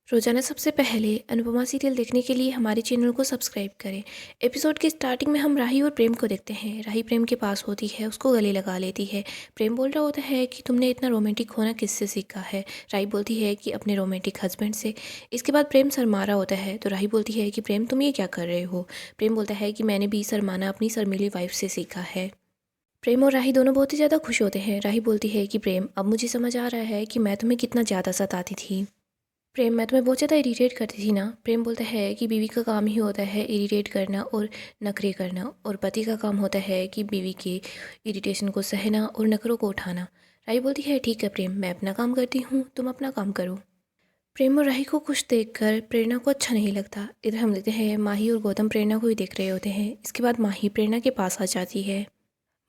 रोजाना सबसे पहले अनुपमा सीरियल देखने के लिए हमारे चैनल को सब्सक्राइब करें। एपिसोड के स्टार्टिंग में हम राही और प्रेम को देखते हैं। राही प्रेम के पास होती है, उसको गले लगा लेती है। प्रेम बोल रहा होता है कि तुमने इतना रोमांटिक होना किससे सीखा है। राही बोलती है कि अपने रोमांटिक हस्बैंड से। इसके बाद प्रेम शर्मा रहा होता है तो राही बोलती है कि प्रेम तुम ये क्या कर रहे हो। प्रेम बोलता है कि मैंने भी शर्माना अपनी शर्मीली वाइफ से सीखा है। प्रेम और राही दोनों बहुत ही ज़्यादा खुश होते हैं। राही बोलती है कि प्रेम अब मुझे समझ आ रहा है कि मैं तुम्हें कितना ज़्यादा सताती थी। प्रेम मैं तुम्हें बहुत ज़्यादा इरिटेट करती थी ना। प्रेम बोलता है कि बीवी का काम ही होता है इरिटेट करना और नखरे करना, और पति का काम होता है कि बीवी के इरिटेशन को सहना और नखरों को उठाना। राही बोलती है ठीक है प्रेम, मैं अपना काम करती हूँ, तुम अपना काम करो। प्रेम और राही को खुश देखकर प्रेरणा को अच्छा नहीं लगता। इधर हम देखते हैं माही और गौतम प्रेरणा को ही देख रहे होते हैं। इसके बाद माही प्रेरणा के पास आ जाती है।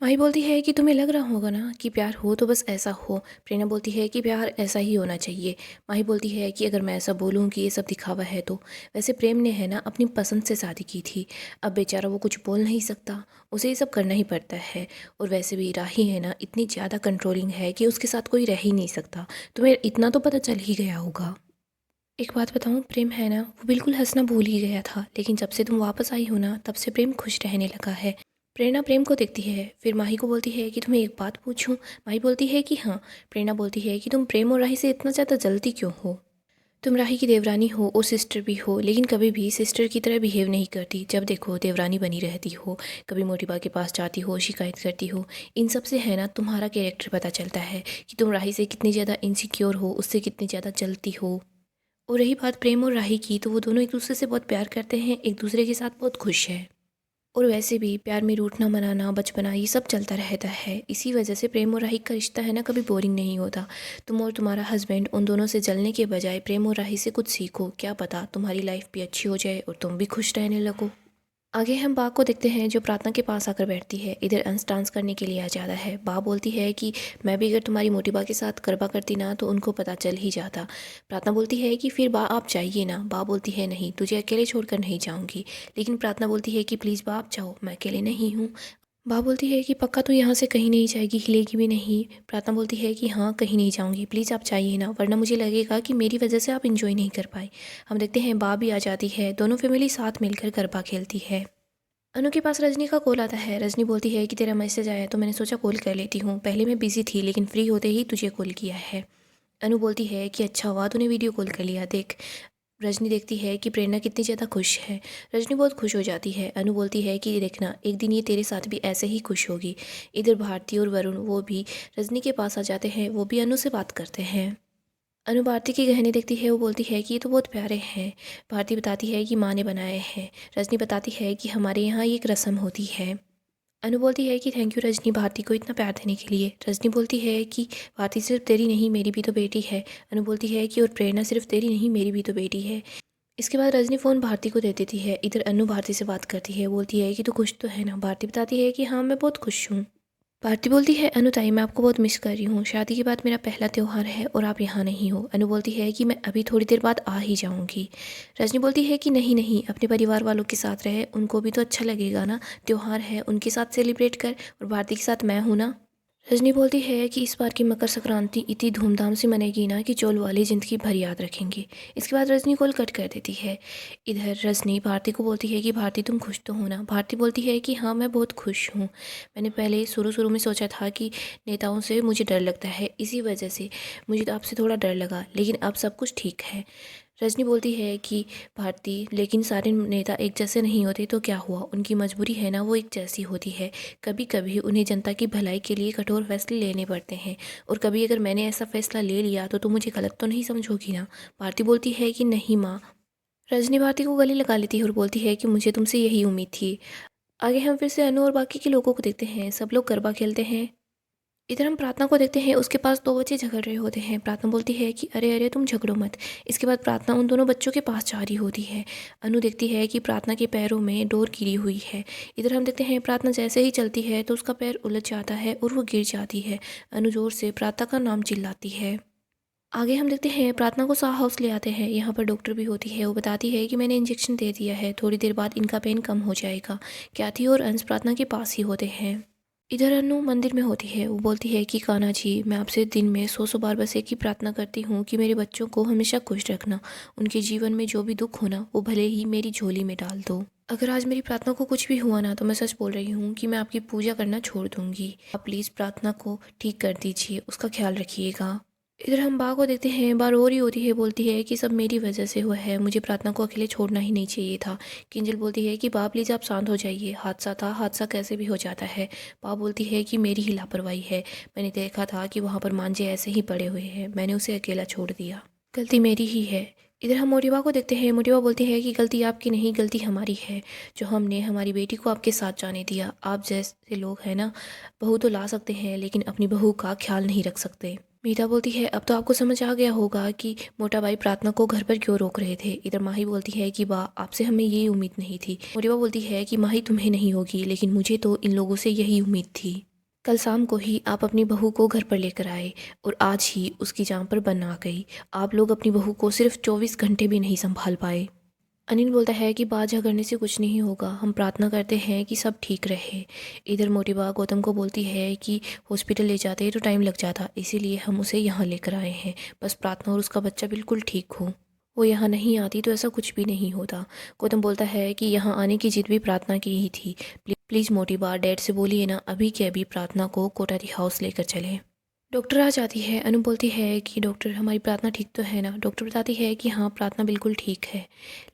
माही बोलती है कि तुम्हें लग रहा होगा ना कि प्यार हो तो बस ऐसा हो। प्रेरणा बोलती है कि प्यार ऐसा ही होना चाहिए। माही बोलती है कि अगर मैं ऐसा बोलूँ कि ये सब दिखावा है तो वैसे प्रेम ने है ना अपनी पसंद से शादी की थी। अब बेचारा वो कुछ बोल नहीं सकता, उसे ये सब करना ही पड़ता है। और वैसे भी राही है ना इतनी ज़्यादा कंट्रोलिंग है कि उसके साथ कोई रह ही नहीं सकता। तुम्हें इतना तो पता चल ही गया होगा। एक बात बताऊँ, प्रेम है ना वो बिल्कुल हंसना भूल ही गया था, लेकिन जब से तुम वापस आई हो ना तब से प्रेम खुश रहने लगा है। प्रेरणा प्रेम को देखती है, फिर माही को बोलती है कि तुम्हें एक बात पूछूं। माही बोलती है कि हाँ। प्रेरणा बोलती है कि तुम प्रेम और राही से इतना ज़्यादा जलती क्यों हो। तुम राही की देवरानी हो और सिस्टर भी हो, लेकिन कभी भी सिस्टर की तरह बिहेव नहीं करती। जब देखो देवरानी बनी रहती हो, कभी मोटिबा के पास जाती हो, शिकायत करती हो। इन सब से है ना तुम्हारा कैरेक्टर पता चलता है कि तुम राही से कितनी ज़्यादा इनसिक्योर हो, उससे कितनी ज़्यादा जलती हो। और रही बात प्रेम और राही की, तो वो दोनों एक दूसरे से बहुत प्यार करते हैं, एक दूसरे के साथ बहुत खुश हैं। और वैसे भी प्यार में रूठना मनाना बचपना ये सब चलता रहता है। इसी वजह से प्रेम और राही का रिश्ता है ना कभी बोरिंग नहीं होता। तुम और तुम्हारा हस्बैंड उन दोनों से जलने के बजाय प्रेम और राही से कुछ सीखो, क्या पता तुम्हारी लाइफ भी अच्छी हो जाए और तुम भी खुश रहने लगो। आगे हम बा को देखते हैं जो प्रार्थना के पास आकर बैठती है। इधर अंश डांस करने के लिए आ जाता है। बा बोलती है कि मैं भी अगर तुम्हारी मोटी बा के साथ गरबा करती ना तो उनको पता चल ही जाता। प्रार्थना बोलती है कि फिर बा आप जाइए ना। बा बोलती है नहीं, तुझे अकेले छोड़कर नहीं जाऊंगी। लेकिन प्रार्थना बोलती है कि प्लीज़ बा आप जाओ, मैं अकेले नहीं हूँ। बा बोलती है कि पक्का तो यहाँ से कहीं नहीं जाएगी, हिलेगी भी नहीं। प्रार्थना बोलती है कि हाँ कहीं नहीं जाऊँगी, प्लीज़ आप जाइए ना, वरना मुझे लगेगा कि मेरी वजह से आप इंजॉय नहीं कर पाए। हम देखते हैं बा भी आ जाती है, दोनों फैमिली साथ मिलकर गरबा खेलती है। अनु के पास रजनी का कॉल आता है। रजनी बोलती है कि तेरा मैसेज आया तो मैंने सोचा कॉल कर लेती हूँ। पहले मैं बिजी थी लेकिन फ्री होते ही तुझे कॉल किया है। अनु बोलती है कि अच्छा हुआ तूने वीडियो कॉल कर लिया, देख। रजनी देखती है कि प्रेरणा कितनी ज़्यादा खुश है। रजनी बहुत खुश हो जाती है। अनु बोलती है कि देखना एक दिन ये तेरे साथ भी ऐसे ही खुश होगी। इधर भारती और वरुण वो भी रजनी के पास आ जाते हैं, वो भी अनु से बात करते हैं। अनु भारती के गहने देखती है, वो बोलती है कि ये तो बहुत प्यारे हैं। भारती बताती है कि माँ ने बनाए हैं। रजनी बताती है कि हमारे यहाँ ये एक रस्म होती है। अनु बोलती है कि थैंक यू रजनी भारती को इतना प्यार देने के लिए। रजनी बोलती है कि भारती सिर्फ तेरी नहीं मेरी भी तो बेटी है। अनु बोलती है कि और प्रेरणा सिर्फ तेरी नहीं मेरी भी तो बेटी है। इसके बाद रजनी फ़ोन भारती को दे देती है। इधर अनु भारती से बात करती है, बोलती है कि तू खुश तो है ना। भारती बताती है कि हाँ मैं बहुत खुश हूँ। भारती बोलती है अनु ताई मैं आपको बहुत मिस कर रही हूँ, शादी के बाद मेरा पहला त्यौहार है और आप यहाँ नहीं हो। अनु बोलती है कि मैं अभी थोड़ी देर बाद आ ही जाऊँगी। रजनी बोलती है कि नहीं नहीं, अपने परिवार वालों के साथ रहे, उनको भी तो अच्छा लगेगा ना, त्यौहार है उनके साथ सेलिब्रेट कर, और भारती के साथ मैं हूँ ना। रजनी बोलती है कि इस बार की मकर संक्रांति इतनी धूमधाम से मनेगी ना कि चोल वाली ज़िंदगी भर याद रखेंगे। इसके बाद रजनी कॉल कट कर देती है। इधर रजनी भारती को बोलती है कि भारती तुम खुश तो हो ना। भारती बोलती है कि हाँ मैं बहुत खुश हूँ। मैंने पहले शुरू शुरू में सोचा था कि नेताओं से मुझे डर लगता है, इसी वजह से मुझे तो आपसे थोड़ा डर लगा, लेकिन अब सब कुछ ठीक है। रजनी बोलती है कि भारती लेकिन सारे नेता एक जैसे नहीं होते तो क्या हुआ, उनकी मजबूरी है ना वो एक जैसी होती है। कभी कभी उन्हें जनता की भलाई के लिए कठोर फैसले लेने पड़ते हैं, और कभी अगर मैंने ऐसा फैसला ले लिया तो तुम मुझे गलत तो नहीं समझोगी ना। भारती बोलती है कि नहीं माँ। रजनी भारती को गले लगा लेती है और बोलती है कि मुझे तुमसे यही उम्मीद थी। आगे हम फिर से अनु और बाकी के लोगों को देखते हैं। सब लोग गरबा खेलते हैं। इधर हम प्रार्थना को देखते हैं, उसके पास दो बच्चे झगड़ रहे होते हैं। प्रार्थना बोलती है कि अरे अरे तुम झगड़ो मत। इसके बाद प्रार्थना उन दोनों बच्चों के पास जा रही होती है। अनु देखती है कि प्रार्थना के पैरों में डोर गिरी हुई है। इधर हम देखते हैं प्रार्थना जैसे ही चलती है तो उसका पैर उलझ जाता है और वो गिर जाती है। अनु जोर से प्रार्थना का नाम चिल्लाती है। आगे हम देखते हैं प्रार्थना को साह हाउस ले आते हैं। यहाँ पर डॉक्टर भी होती है, वो बताती है कि मैंने इंजेक्शन दे दिया है, थोड़ी देर बाद इनका पेन कम हो जाएगा। क्याथी और अंश प्रार्थना के पास ही होते हैं। इधर अनु मंदिर में होती है। वो बोलती है कि कान्हा जी, मैं आपसे दिन में 100 बार बस एक ही प्रार्थना करती हूँ कि मेरे बच्चों को हमेशा खुश रखना। उनके जीवन में जो भी दुख हो ना, वो भले ही मेरी झोली में डाल दो। अगर आज मेरी प्रार्थना को कुछ भी हुआ ना, तो मैं सच बोल रही हूँ कि मैं आपकी पूजा करना छोड़ दूंगी। आप प्लीज़ प्रार्थना को ठीक कर दीजिए, उसका ख्याल रखिएगा। इधर हम बा को देखते हैं। बा रो रही होती है, बोलती है कि सब मेरी वजह से हुआ है, मुझे प्रार्थना को अकेले छोड़ना ही नहीं चाहिए था। किंजल बोलती है कि बा प्लीज़ आप शांत हो जाइए, हादसा था, हादसा कैसे भी हो जाता है। बा बोलती है कि मेरी ही लापरवाही है, मैंने देखा था कि वहाँ पर मांझे ऐसे ही पड़े हुए हैं, मैंने उसे अकेला छोड़ दिया, गलती मेरी ही है। इधर हम मोटिवा को देखते हैं। मोटिवा बोलती है कि गलती आपकी नहीं, गलती हमारी है, जो हमने हमारी बेटी को आपके साथ जाने दिया। आप जैसे लोग हैं ना, बहू तो ला सकते हैं लेकिन अपनी बहू का ख्याल नहीं रख सकते। मीता बोलती है अब तो आपको समझ आ गया होगा कि मोटा भाई प्रार्थना को घर पर क्यों रोक रहे थे। इधर माही बोलती है कि वाह, आपसे हमें ये उम्मीद नहीं थी। मोटिवा बोलती है कि माही तुम्हें नहीं होगी, लेकिन मुझे तो इन लोगों से यही उम्मीद थी। कल शाम को ही आप अपनी बहू को घर पर लेकर आए और आज ही उसकी जान पर बन आ गई। आप लोग अपनी बहू को सिर्फ 24 घंटे भी नहीं संभाल पाए। अनिल बोलता है कि बात झगड़ने से कुछ नहीं होगा, हम प्रार्थना करते हैं कि सब ठीक रहे। इधर मोटिवा गौतम को बोलती है कि हॉस्पिटल ले जाते तो टाइम लग जाता, इसीलिए हम उसे यहाँ लेकर आए हैं। बस प्रार्थना और उसका बच्चा बिल्कुल ठीक हो। वो यहाँ नहीं आती तो ऐसा कुछ भी नहीं होता। गौतम बोलता है कि यहाँ आने की जिद भी प्रार्थना की ही थी। प्लीज़ मोटिवा, डैड से बोलिए ना अभी के अभी प्रार्थना को कोठारी हाउस लेकर चले। डॉक्टर आ जाती है। अनु बोलती है कि डॉक्टर, हमारी प्रार्थना ठीक तो है ना। डॉक्टर बताती है कि हाँ, प्रार्थना बिल्कुल ठीक है।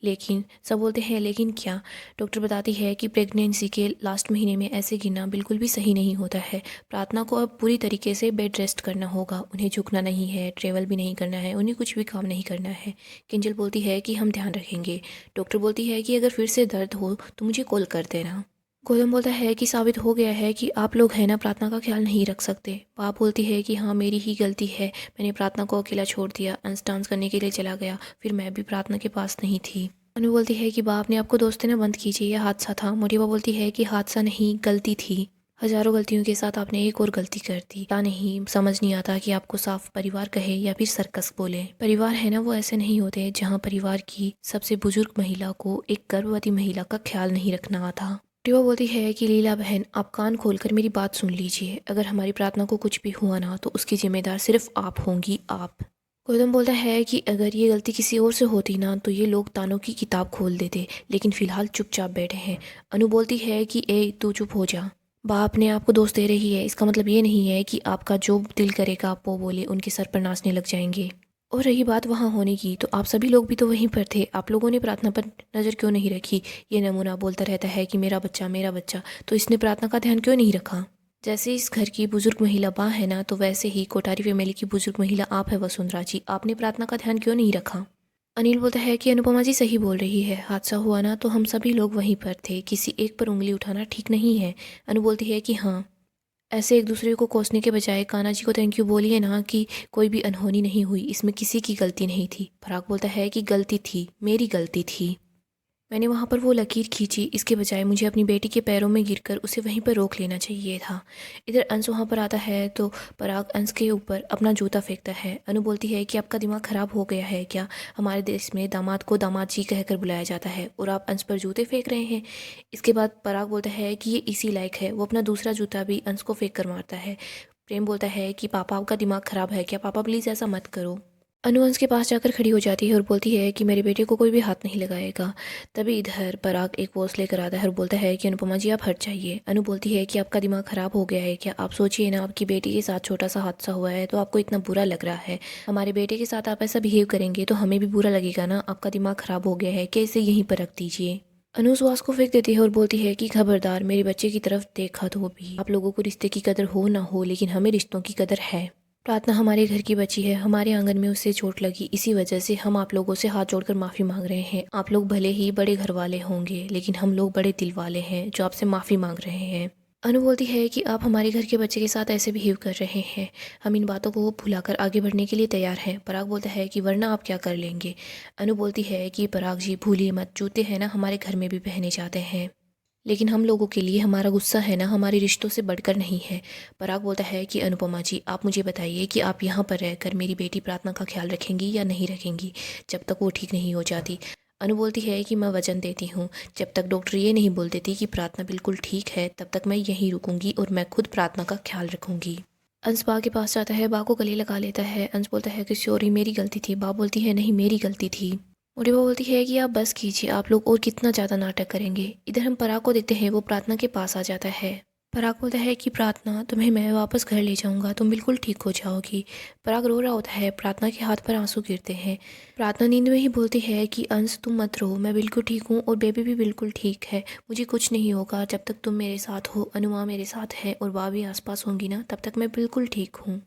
लेकिन सब बोलते हैं लेकिन क्या। डॉक्टर बताती है कि प्रेगनेंसी के लास्ट महीने में ऐसे गिरना बिल्कुल भी सही नहीं होता है। प्रार्थना को अब पूरी तरीके से बेड रेस्ट करना होगा, उन्हें झुकना नहीं है, ट्रेवल भी नहीं करना है, उन्हें कुछ भी काम नहीं करना है। किंजल बोलती है कि हम ध्यान रखेंगे। डॉक्टर बोलती है कि अगर फिर से दर्द हो तो मुझे कॉल कर देना। गौतम बोलता है कि साबित हो गया है कि आप लोग हैं ना, प्रार्थना का ख्याल नहीं रख सकते। पाप बोलती है कि हाँ, मेरी ही गलती है, मैंने प्रार्थना को अकेला छोड़ दिया, अंश डांस करने के लिए चला गया, फिर मैं भी प्रार्थना के पास नहीं थी। अनु बोलती है कि बाप ने आपको दोस्त देना बंद कीजिए, यह हादसा था। मोटिवा बोलती है कि हादसा नहीं, गलती थी। हजारों गलतियों के साथ आपने एक और गलती कर दी। क्या नहीं समझ नहीं आता कि आपको साफ परिवार कहे या फिर सर्कस बोले। परिवार है ना, वो ऐसे नहीं होते जहाँ परिवार की सबसे बुजुर्ग महिला को एक गर्भवती महिला का ख्याल नहीं रखना आता। टिवा बोलती है कि लीला बहन, आप कान खोलकर मेरी बात सुन लीजिए। अगर हमारी प्रार्थना को कुछ भी हुआ ना, तो उसकी जिम्मेदार सिर्फ आप होंगी, आप। गौतम बोलता है कि अगर ये गलती किसी और से होती ना, तो ये लोग तानों की किताब खोल देते, लेकिन फिलहाल चुपचाप बैठे हैं। अनु बोलती है कि ए तू चुप हो जा। बाप ने आपको दोस्त दे रही है, इसका मतलब ये नहीं है कि आपका जो दिल करेगा आप वो बोले, उनके सर पर नाचने लग जाएंगे। और रही बात वहाँ होने की, तो आप सभी लोग भी तो वहीं पर थे, आप लोगों ने प्रार्थना पर नज़र क्यों नहीं रखी। ये नमूना बोलता रहता है कि मेरा बच्चा मेरा बच्चा, तो इसने प्रार्थना का ध्यान क्यों नहीं रखा। जैसे इस घर की बुजुर्ग महिला बा है ना, तो वैसे ही कोठारी फैमिली की बुजुर्ग महिला आप है वसुंधरा जी, आपने प्रार्थना का ध्यान क्यों नहीं रखा। अनिल बोलता है कि अनुपमा जी सही बोल रही है, हादसा हुआ ना तो हम सभी लोग वहीं पर थे, किसी एक पर उंगली उठाना ठीक नहीं है। अनु बोलती है कि हाँ, ऐसे एक दूसरे को कोसने के बजाय कान्हा जी को थैंक यू बोलिए ना कि कोई भी अनहोनी नहीं हुई, इसमें किसी की गलती नहीं थी। पराग बोलता है कि गलती थी, मेरी गलती थी, मैंने वहाँ पर वो लकीर खींची, इसके बजाय मुझे अपनी बेटी के पैरों में गिरकर उसे वहीं पर रोक लेना चाहिए था। इधर अंश वहाँ पर आता है तो पराग अंश के ऊपर अपना जूता फेंकता है। अनु बोलती है कि आपका दिमाग ख़राब हो गया है क्या, हमारे देश में दामाद को दामाद जी कहकर बुलाया जाता है और आप अंश पर जूते फेंक रहे हैं। इसके बाद पराग बोलता है कि ये इसी लायक है, वो अपना दूसरा जूता भी अंश को फेंक कर मारता है। प्रेम बोलता है कि पापा आपका दिमाग ख़राब है क्या, पापा प्लीज़ ऐसा मत करो। अनु अंश के पास जाकर खड़ी हो जाती है और बोलती है कि मेरे बेटे को कोई भी हाथ नहीं लगाएगा। तभी इधर पराग एक पोस्ट लेकर आता है और बोलता है कि अनुपमा जी आप हट जाइए। अनु बोलती है कि आपका दिमाग ख़राब हो गया है क्या, आप सोचिए ना, आपकी बेटी के साथ छोटा सा हादसा हुआ है तो आपको इतना बुरा लग रहा है, हमारे बेटे के साथ आप ऐसा बिहेव करेंगे तो हमें भी बुरा लगेगा ना, आपका दिमाग ख़राब हो गया है क्या, इसे यहीं पर रख दीजिए। अनु सुहास को फेंक देती है और बोलती है कि खबरदार, मेरे बच्चे की तरफ देखा तो भी। आप लोगों को रिश्ते की कदर हो ना हो, लेकिन हमें रिश्तों की कदर है। प्रार्थना हमारे घर की बच्ची है, हमारे आंगन में उससे चोट लगी, इसी वजह से हम आप लोगों से हाथ जोड़कर माफ़ी मांग रहे हैं। आप लोग भले ही बड़े घर वाले होंगे, लेकिन हम लोग बड़े दिल वाले हैं जो आपसे माफ़ी मांग रहे हैं। अनु बोलती है कि आप हमारे घर के बच्चे के साथ ऐसे बिहेव कर रहे हैं, हम इन बातों को भुलाकर आगे बढ़ने के लिए तैयार हैं। पराग बोलता है कि वरना आप क्या कर लेंगे। अनु बोलती है कि पराग जी भूलिए मत, जूते हैं ना हमारे घर में भी पहने जाते हैं, लेकिन हम लोगों के लिए हमारा गुस्सा है ना हमारे रिश्तों से बढ़कर नहीं है। पराग बोलता है कि अनुपमा जी आप मुझे बताइए कि आप यहाँ पर रहकर मेरी बेटी प्रार्थना का ख्याल रखेंगी या नहीं रखेंगी, जब तक वो ठीक नहीं हो जाती। अनु बोलती है कि मैं वचन देती हूँ, जब तक डॉक्टर ये नहीं बोल देती कि प्रार्थना बिल्कुल ठीक है तब तक मैं यहीं रुकूंगी और मैं खुद प्रार्थना का ख्याल रखूंगी। अंश बा के पास जाता है, बा को गले लगा लेता है। अंश बोलता है कि सॉरी मेरी गलती थी। बा बोलती है नहीं मेरी गलती थी। मोटी बा बोलती है कि आप बस कीजिए, आप लोग और कितना ज़्यादा नाटक करेंगे। इधर हम पराग को देखते हैं, वो प्रार्थना के पास आ जाता है। पराग बोलता है कि प्रार्थना तुम्हें मैं वापस घर ले जाऊंगा, तुम बिल्कुल ठीक हो जाओगी। पराग रो रहा होता है, प्रार्थना के हाथ पर आंसू गिरते हैं। प्रार्थना नींद में ही बोलती है कि अंश तुम मत रो, मैं बिल्कुल ठीक हूँ और बेबी भी बिल्कुल ठीक है, मुझे कुछ नहीं होगा जब तक तुम मेरे साथ हो। अनुमा मेरे साथ है और बा भी आसपास होंगी ना, तब तक मैं बिल्कुल ठीक हूँ।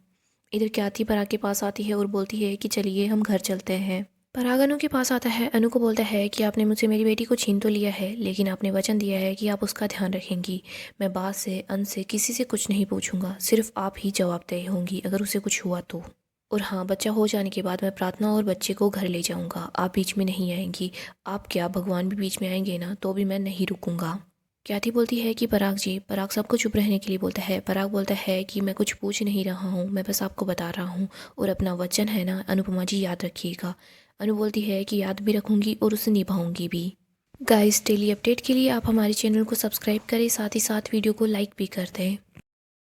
इधर ख्याति पराग के पास आती है और बोलती है कि चलिए हम घर चलते हैं। पराग अनु के पास आता है, अनु को बोलता है कि आपने मुझसे मेरी बेटी को छीन तो लिया है, लेकिन आपने वचन दिया है कि आप उसका ध्यान रखेंगी। मैं बात से अंश से किसी से कुछ नहीं पूछूंगा, सिर्फ आप ही जवाबदेह होंगी अगर उसे कुछ हुआ तो। और हाँ, बच्चा हो जाने के बाद मैं प्रार्थना और बच्चे को घर ले जाऊंगा, आप बीच में नहीं आएंगी। आप क्या, भगवान भी बीच में आएंगे ना तो भी मैं नहीं रुकूंगा। ख्याति बोलती है कि पराग जी, पराग सबको चुप रहने के लिए बोलता है। पराग बोलता है कि मैं कुछ पूछ नहीं रहा हूँ, मैं बस आपको बता रहा हूँ और अपना वचन है ना अनुपमा जी, याद रखिएगा। अनु बोलती है कि याद भी रखूंगी और उसे निभाऊंगी भी। गाइस, डेली अपडेट के लिए आप हमारे चैनल को सब्सक्राइब करें, साथ ही साथ वीडियो को लाइक भी कर दें।